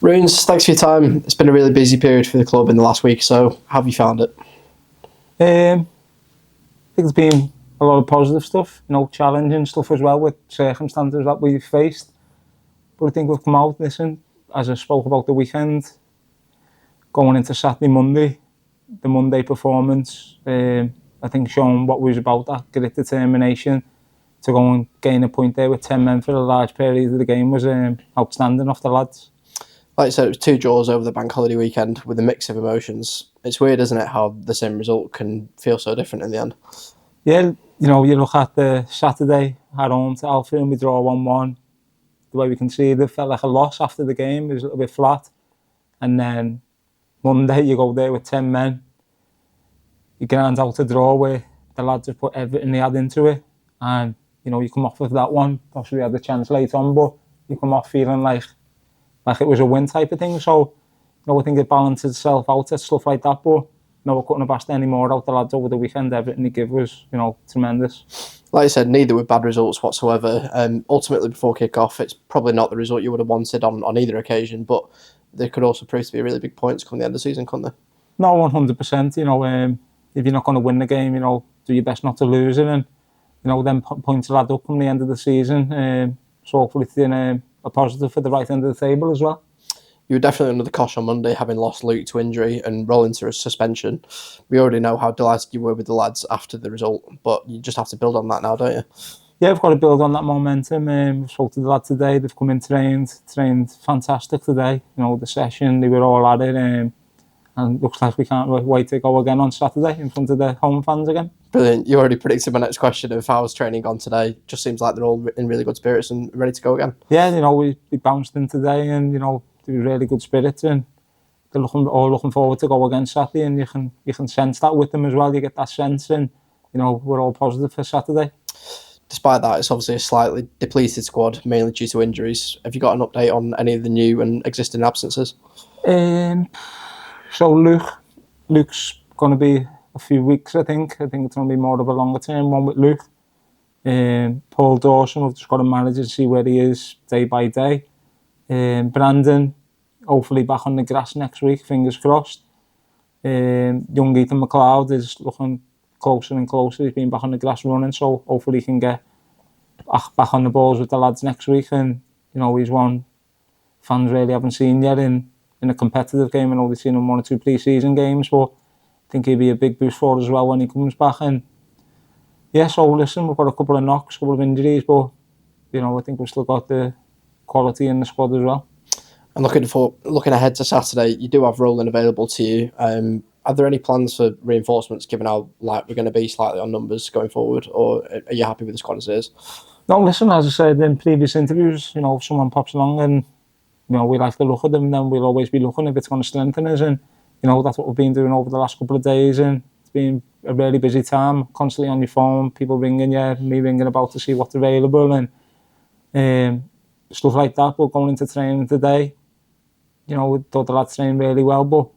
Runes, thanks for your time. It's been a really busy period for the club in the last week, so how have you found it? I think there's been a lot of positive stuff, challenging stuff as well with circumstances that we've faced. But I think we've come out, as I spoke about the weekend, going into Saturday, Monday, the Monday performance, I think showing what we was about, that grit, determination to go and gain a point there with 10 men for a large period of the game was outstanding off the lads. Like I said, it was 2 draws over the bank holiday weekend with a mix of emotions. It's weird, isn't it, how the same result can feel so different in the end? Yeah, you look at the Saturday at home to Alfred and we draw 1-1. The way we can see it felt like a loss after the game. It was a little bit flat. And then Monday, you go there with 10 men. You grind out a draw where the lads have put everything they had into it. And, you come off of that one. Obviously, we had the chance late on, but you come off feeling like it was a win type of thing. So, I think it balances itself out at stuff like that. But, we couldn't have asked any more out the lads over the weekend. Everything they give was, tremendous. Like I said, neither were bad results whatsoever. Ultimately, before kick-off, it's probably not the result you would have wanted on either occasion, but they could also prove to be really big points come the end of the season, couldn't they? No, 100%. If you're not going to win the game, do your best not to lose it, and then points will add up from the end of the season. So hopefully it's in a positive for the right end of the table as well. You were definitely under the cosh on Monday, having lost Luke to injury and rolling to a suspension. We already know how delighted you were with the lads after the result, but you just have to build on that now, don't you? Yeah, we've got to build on that momentum. We spoke to the lads today. They've come in trained fantastic today. The session, they were all at it. And looks like we can't wait to go again on Saturday in front of the home fans again. Brilliant. You already predicted my next question of how's training gone today. Just seems like they're all in really good spirits and ready to go again. Yeah, we bounced in today and, there was really good spirits and they're all looking forward to go again Saturday, and you can sense that with them as well. You get that sense and, we're all positive for Saturday. Despite that, it's obviously a slightly depleted squad, mainly due to injuries. Have you got an update on any of the new and existing absences? So Luke's going to be a few weeks, I think. I think it's going to be more of a longer term one with Luke. Paul Dawson, we've just got to manage and see where he is day by day. Brandon, hopefully back on the grass next week, fingers crossed. Young Ethan McLeod is looking closer and closer. He's been back on the grass running, so hopefully he can get back on the balls with the lads next week. And, he's one fans really haven't seen yet in a competitive game. I know they've seen him 1 or 2 pre-season games, but I think he'll be a big boost for us as well when he comes back. And yeah, so listen, we've got a couple of knocks, a couple of injuries, but I think we've still got the quality in the squad as well. And looking ahead to Saturday, you do have Roland available to you. Are there any plans for reinforcements, given how light we're going to be slightly on numbers going forward, or are you happy with the squad as it is? No, listen, as I said in previous interviews, if someone pops along and we like to look at them, then we'll always be looking if it's going to strengthen us. And, that's what we've been doing over the last couple of days. And it's been a really busy time, constantly on your phone, people ringing you, me ringing about to see what's available and stuff like that. But going into training today, we thought the lads trained really well. But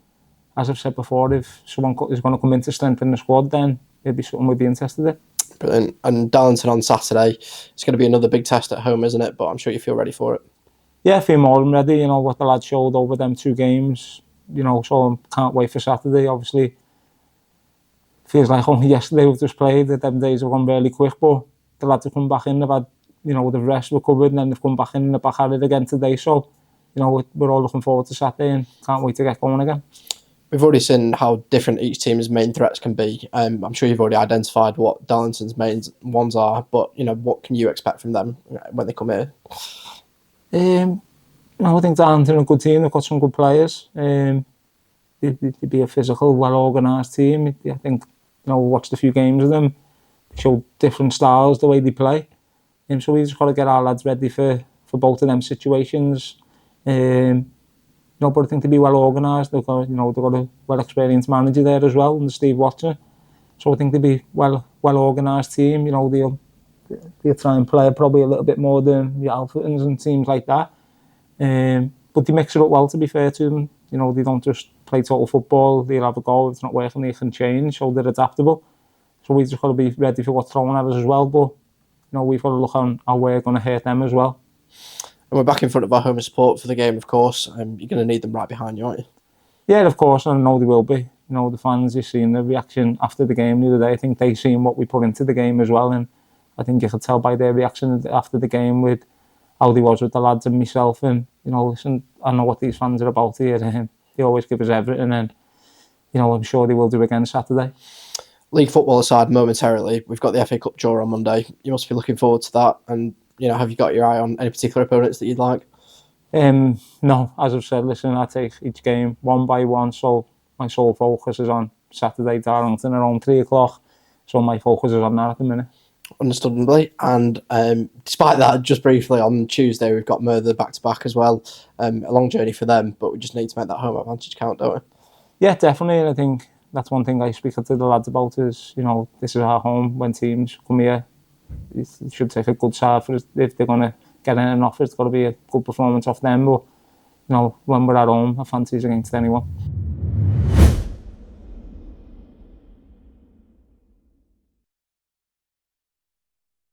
as I've said before, if someone is going to come in to strengthen the squad, then it'd be something we'd be interested in. Brilliant. And Darlington on Saturday, it's going to be another big test at home, isn't it? But I'm sure you feel ready for it. Yeah, I feel more than ready. What the lads showed over them 2 games, so I can't wait for Saturday. Obviously, feels like only yesterday we've just played. The 7 days have gone really quick, but the lads have come back in. They've had, the rest recovered, and then they've come back in and they're back at it again today. So, we're all looking forward to Saturday and can't wait to get going again. We've already seen how different each team's main threats can be. I'm sure you've already identified what Darlington's main ones are, but what can you expect from them when they come here? I think Darlington are a good team. They've got some good players. They'd be a physical, well-organised team. I think, we watched a few games of them. They show different styles, the way they play. So we just got to get our lads ready for both of them situations. But I think they'll be well organised. They've got a well-experienced manager there as well, and Steve Watson. So I think they'll be well organised team. They'll try and play probably a little bit more than the Alphitons and teams like that. But they mix it up well, to be fair to them. They don't just play total football. They'll have a goal. If it's not working, they can change. So they're adaptable. So we've just got to be ready for what's thrown at us as well. But we've got to look on how we're going to hurt them as well. And we're back in front of our home support for the game, of course. You're going to need them right behind you, aren't you? Yeah, of course, and I know they will be. The fans, you've seen the reaction after the game the other day. I think they've seen what we put into the game as well, and I think you could tell by their reaction after the game with how they was with the lads and myself. And, listen, I know what these fans are about here. They always give us everything, and, I'm sure they will do again Saturday. League football aside momentarily, we've got the FA Cup draw on Monday. You must be looking forward to that. And, have you got your eye on any particular opponents that you'd like? No, as I've said, listen, I take each game one by one, so my sole focus is on Saturday, Darlington around 3 o'clock, so my focus is on that at the minute. Understandably, and despite that, just briefly, on Tuesday we've got Merthyr back-to-back as well. A long journey for them, but we just need to make that home advantage count, don't we? Yeah, definitely, and I think that's one thing I speak to the lads about is, this is our home. When teams come here, it should take a good side for us. If they're going to get in an offer, it's got to be a good performance off them, but when we're at home, I fancy it's against anyone.